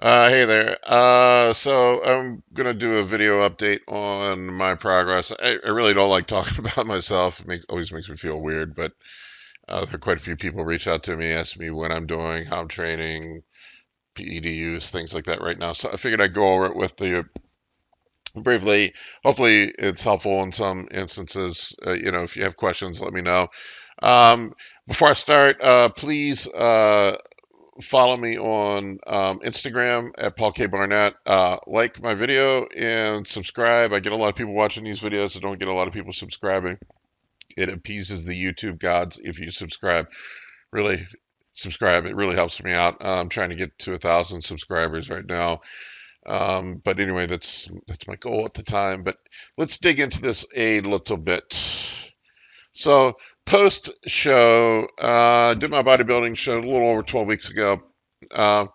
Hey there. So I'm gonna do a video update on my progress. I really don't like talking about myself. Always makes me feel weird, but there are quite a few people reach out to me, ask me what I'm doing, how I'm training, PED use, things like that right now. So I figured I'd go over it with you briefly. Hopefully, it's helpful in some instances. If you have questions, let me know. Um, Before I start, please follow me on Instagram at Paul K. Barnett. Like my video and subscribe. I get a lot of people watching these videos. I don't get a lot of people subscribing. It appeases the YouTube gods if you subscribe. Really subscribe. It really helps me out. I'm trying to get to 1,000 subscribers right now. But anyway, that's my goal at the time. But let's dig into this a little bit. So post show, did my bodybuilding show a little over 12 weeks ago. Uh,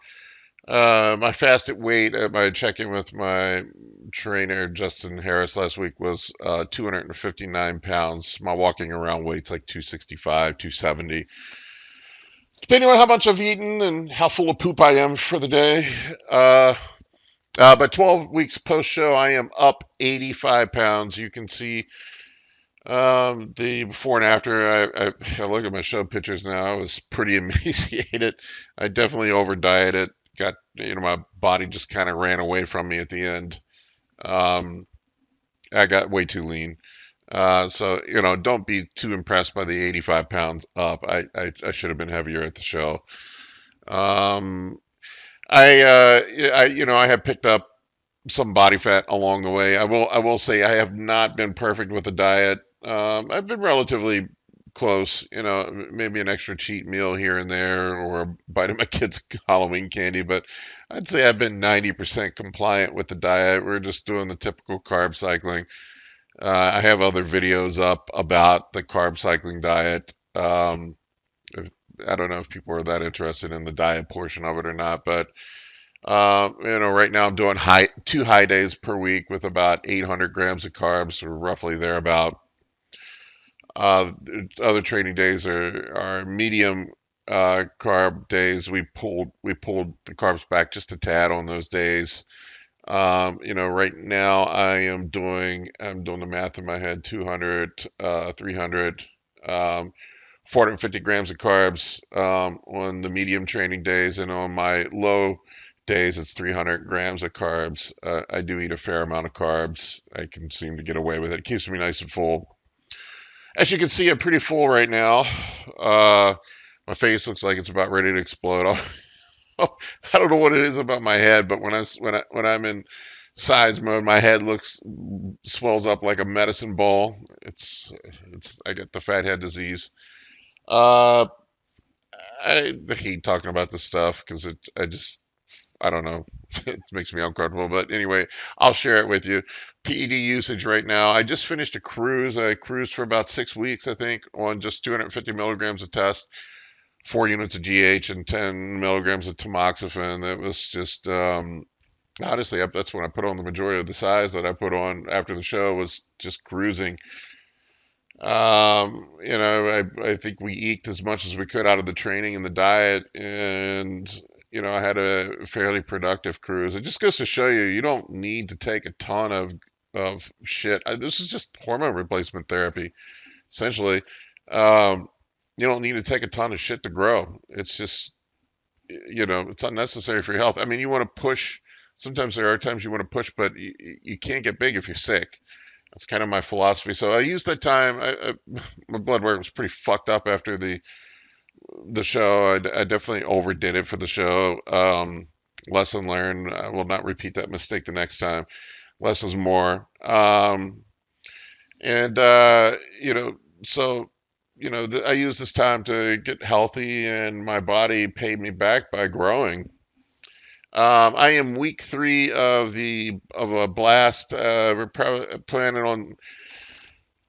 my fasted weight at my check-in with my trainer Justin Harris last week was 259 pounds. My walking around weight's like 265, 270, depending on how much I've eaten and how full of poop I am for the day. But 12 weeks post show, I am up 85 pounds. You can see the before and after. I look at my show pictures now. I was pretty emaciated. I definitely over dieted. Got my body just kind of ran away from me at the end. Um, I got way too lean. So don't be too impressed by the 85 pounds up. I should have been heavier at the show. Um, I have picked up some body fat along the way. I will say I have not been perfect with the diet. I've been relatively close, maybe an extra cheat meal here and there or a bite of my kids' Halloween candy, but I'd say I've been 90% compliant with the diet. We're just doing the typical carb cycling. I have other videos up about the carb cycling diet. I don't know if people are that interested in the diet portion of it or not, but right now I'm doing 2 high days per week with about 800 grams of carbs, or roughly thereabout. Other training days are medium carb days. We pulled the carbs back just a tad on those days. Right now I'm doing the math in my head: 200, 300, 450 grams of carbs on the medium training days, and on my low days it's 300 grams of carbs. I do eat a fair amount of carbs. I can seem to get away with it. It keeps me nice and full. As you can see, I'm pretty full right now. Uh, my face looks like it's about ready to explode. I don't know what it is about my head, but when I'm in size mode, my head looks swells up like a medicine ball. It's I get the fat head disease. Uh, I hate talking about this stuff because I don't know. It makes me uncomfortable. But anyway, I'll share it with you. PED usage right now. I just finished a cruise. I cruised for about 6 weeks, I think, on just 250 milligrams of test, 4 units of GH, and 10 milligrams of tamoxifen. It was just, honestly, that's when I put on the majority of the size that I put on after the show, was just cruising. I think we eked as much as we could out of the training and the diet, and I had a fairly productive cruise. It just goes to show you, you don't need to take a ton of shit. This is just hormone replacement therapy, essentially. Um, you don't need to take a ton of shit to grow. It's just, it's unnecessary for your health. I mean, you want to push. Sometimes there are times you want to push, but you can't get big if you're sick. That's kind of my philosophy. So I used that time. My blood work was pretty fucked up after the show. I definitely overdid it for the show. Lesson learned. I will not repeat that mistake the next time. Less is more. And so I used this time to get healthy, and my body paid me back by growing. I am week 3 of a blast. We're probably planning on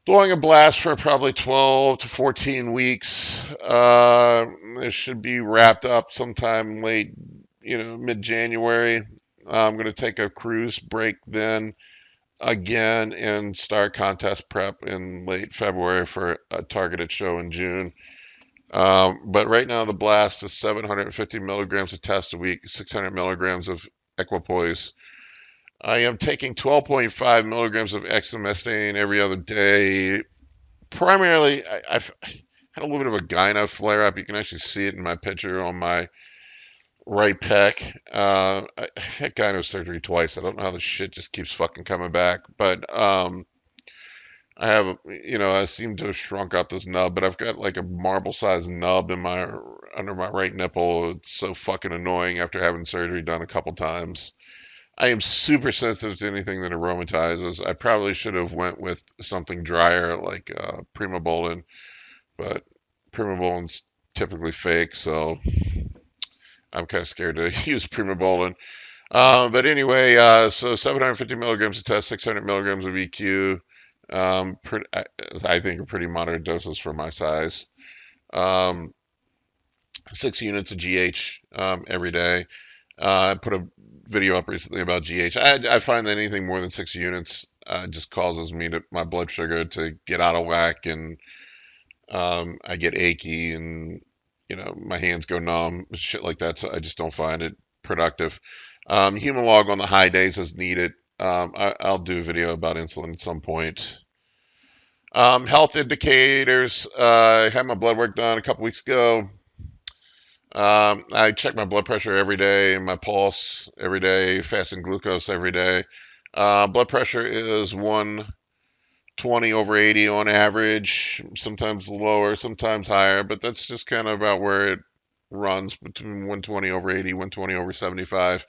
doing a blast for probably 12 to 14 weeks. It should be wrapped up sometime late, mid-January. I'm going to take a cruise break then again and start contest prep in late February for a targeted show in June. But right now the blast is 750 milligrams of test a week, 600 milligrams of equipoise. I am taking 12.5 milligrams of exemestane every other day. Primarily, I've had a little bit of a gyno flare up. You can actually see it in my picture on my right pec. I've had gyno surgery twice. I don't know how this shit just keeps fucking coming back. But I have, I seem to have shrunk up this nub, but I've got like a marble-sized nub in my under my right nipple. It's so fucking annoying after having surgery done a couple times. I am super sensitive to anything that aromatizes. I probably should have went with something drier like Primobolan, but Primobolan's typically fake, so I'm kind of scared to use Primobolan. But anyway, so 750 milligrams of test, 600 milligrams of EQ. I think are pretty moderate doses for my size. Um, 6 units of GH every day. I put a video up recently about GH. I find that anything more than 6 units just causes my blood sugar to get out of whack, and I get achy, and my hands go numb, shit like that. So I just don't find it productive. Human log on the high days is needed. I'll do a video about insulin at some point. Health indicators. I had my blood work done a couple weeks ago. I check my blood pressure every day and my pulse every day, fasting glucose every day. Blood pressure is 120 over 80 on average, sometimes lower, sometimes higher, but that's just kind of about where it runs between 120 over 80, 120 over 75.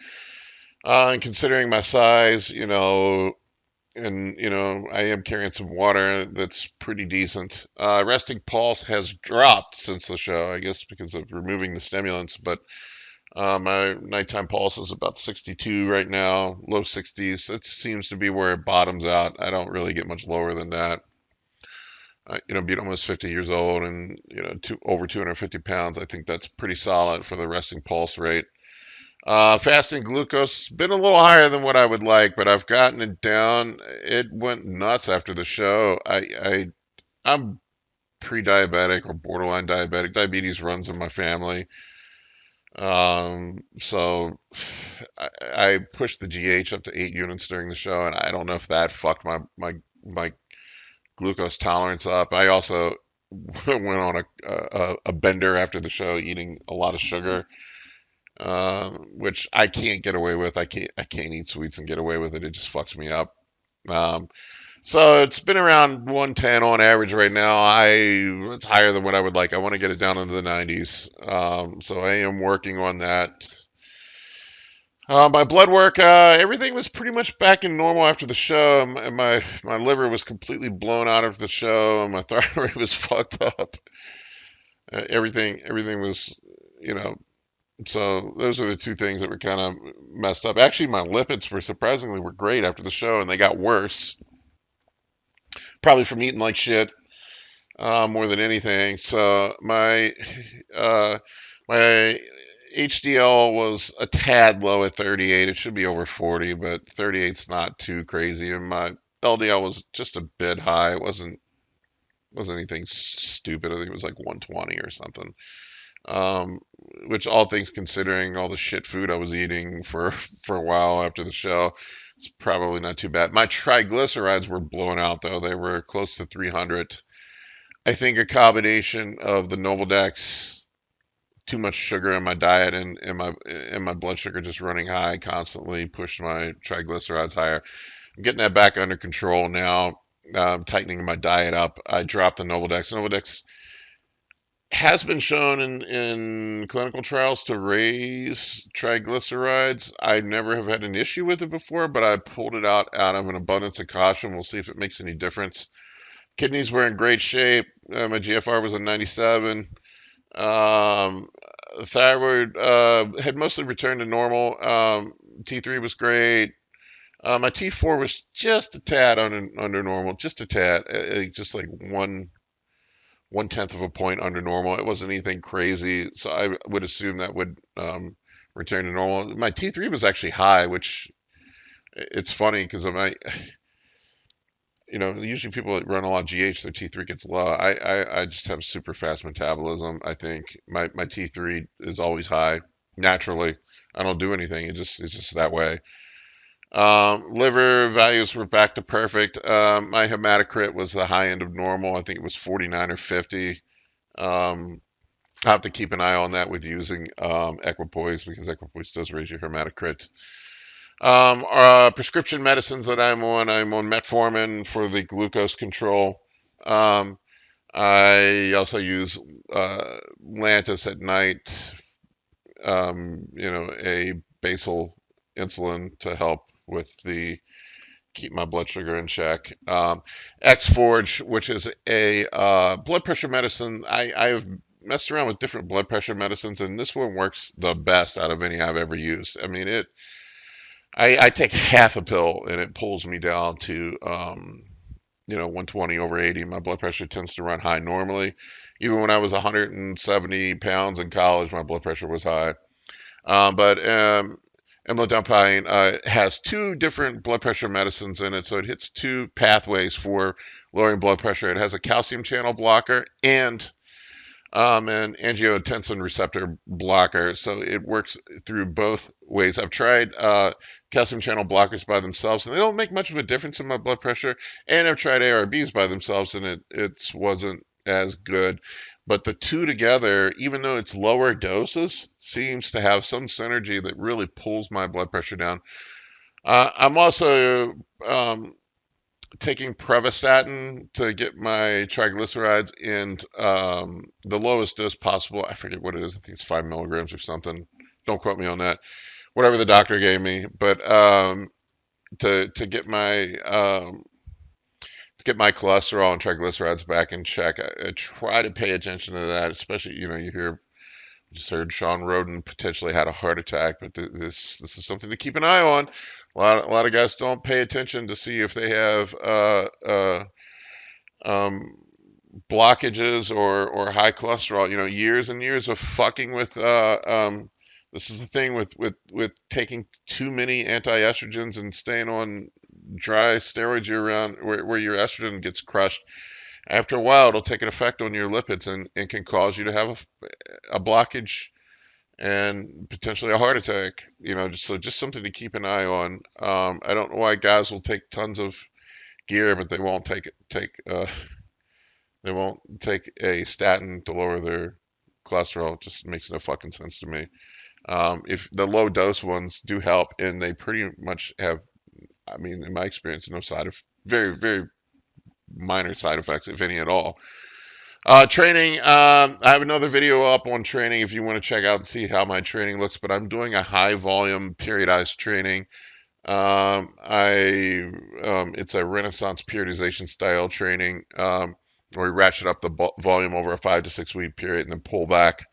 And considering my size, and I am carrying some water that's pretty decent. Resting pulse has dropped since the show, I guess because of removing the stimulants, but my nighttime pulse is about 62 right now, low 60s. It seems to be where it bottoms out. I don't really get much lower than that. Being almost 50 years old and over 250 pounds, I think that's pretty solid for the resting pulse rate. Fasting glucose been a little higher than what I would like, but I've gotten it down. It went nuts after the show. I'm pre-diabetic or borderline diabetic. Diabetes runs in my family. So I pushed the GH up to 8 units during the show, and I don't know if that fucked my glucose tolerance up. I also went on a bender after the show, eating a lot of sugar, which I can't get away with. I can't eat sweets and get away with it. It just fucks me up. Um, so it's been around 110 on average right now. It's higher than what I would like. I want to get it down into the 90s. So I am working on that. My blood work, everything was pretty much back in normal after the show. My liver was completely blown out after the show, and my thyroid was fucked up. Everything was, you know. So those are the two things that were kind of messed up. Actually, my lipids were great after the show, and they got worse, probably from eating like shit more than anything. So my HDL was a tad low at 38. It should be over 40, but 38's not too crazy. And my LDL was just a bit high. It wasn't anything stupid. I think it was like 120 or something. Um, which all things considering, all the shit food I was eating for a while after the show, it's probably not too bad. My triglycerides were blown out though. They were close to 300. I think a combination of the Novodex, too much sugar in my diet, and my blood sugar just running high constantly pushed my triglycerides higher. I'm getting that back under control now. Tightening my diet up. I dropped the Novodex. Novodex has been shown in clinical trials to raise triglycerides. I never have had an issue with it before, but I pulled it out of an abundance of caution. We'll see if it makes any difference. Kidneys were in great shape. My GFR was a 97. Thyroid had mostly returned to normal. T3 was great. My T4 was just a tad under normal, just a tad, just like one tenth of a point under normal. It wasn't anything crazy, so I would assume that would return to normal. My T3 was actually high, which it's funny because usually people that run a lot of GH, their T3 gets low. I just have super fast metabolism. I think my T3 is always high naturally. I don't do anything. It's just that way. Liver values were back to perfect. My hematocrit was the high end of normal. I think it was 49 or 50. I have to keep an eye on that with using equipoise because equipoise does raise your hematocrit. Prescription medicines that I'm on metformin for the glucose control. Um, I also use Lantus at night, a basal insulin to help with the keep my blood sugar in check. X-Forge, which is a blood pressure medicine. I've messed around with different blood pressure medicines, and this one works the best out of any I've ever used. I mean, I take half a pill, and it pulls me down to 120 over 80. My blood pressure tends to run high normally. Even when I was 170 pounds in college, my blood pressure was high. But Imlodipine has two different blood pressure medicines in it, so it hits two pathways for lowering blood pressure. It has a calcium channel blocker and an angiotensin receptor blocker, so it works through both ways. I've tried calcium channel blockers by themselves, and they don't make much of a difference in my blood pressure. And I've tried ARBs by themselves, and it wasn't as good. But the two together, even though it's lower doses, seems to have some synergy that really pulls my blood pressure down. I'm also taking Prevestatin to get my triglycerides in the lowest dose possible. I forget what it is. I think it's 5 milligrams or something. Don't quote me on that. Whatever the doctor gave me, but to get my cholesterol and triglycerides back in check, I try to pay attention to that. Especially, just heard Sean Roden potentially had a heart attack, but this is something to keep an eye on. A lot of guys don't pay attention to see if they have um, blockages or high cholesterol. Years and years of fucking with. This is the thing with taking too many anti-estrogens and staying on dry steroids year round, where your estrogen gets crushed. After a while, it'll take an effect on your lipids and can cause you to have a blockage and potentially a heart attack. Just something to keep an eye on. I don't know why guys will take tons of gear, but they won't they won't take a statin to lower their cholesterol. It just makes no fucking sense to me. If the low dose ones do help, and they pretty much have, I mean, in my experience, no very, very minor side effects, if any at all. Training, I have another video up on training if you want to check out and see how my training looks, but I'm doing a high volume periodized training. It's a Renaissance periodization style training, where we ratchet up the volume over a 5 to 6 week period and then pull back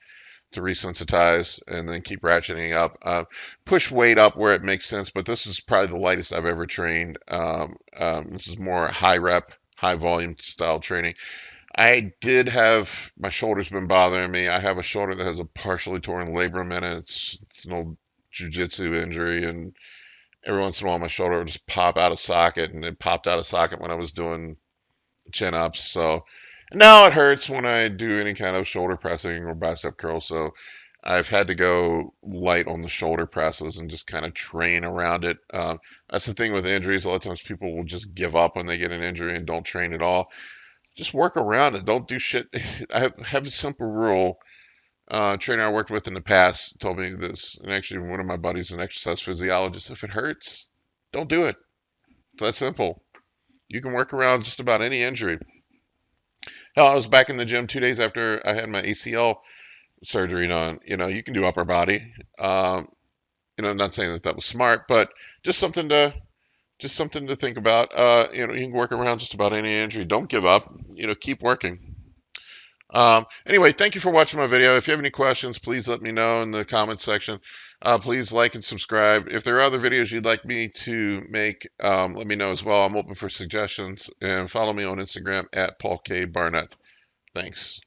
to resensitize and then keep ratcheting up. Push weight up where it makes sense, but this is probably the lightest I've ever trained. This is more high rep, high volume style training. I did have my shoulder's been bothering me. I have a shoulder that has a partially torn labrum in it. It's an old jujitsu injury, and every once in a while my shoulder would just pop out of socket, and it popped out of socket when I was doing chin ups. So now it hurts when I do any kind of shoulder pressing or bicep curl. So I've had to go light on the shoulder presses and just kind of train around it. That's the thing with injuries. A lot of times people will just give up when they get an injury and don't train at all. Just work around it. Don't do shit. I have a simple rule. Trainer I worked with in the past told me this, and actually one of my buddies, an exercise physiologist. If it hurts, don't do it. It's that simple. You can work around just about any injury. Hell, I was back in the gym 2 days after I had my ACL surgery done. You can do upper body. Not saying that was smart, but just something to think about. You can work around just about any injury. Don't give up. Keep working. Anyway, thank you for watching my video. If you have any questions, please let me know in the comments section. Please like and subscribe. If there are other videos you'd like me to make, let me know as well. I'm open for suggestions. And follow me on Instagram at Paul K. Barnett. Thanks.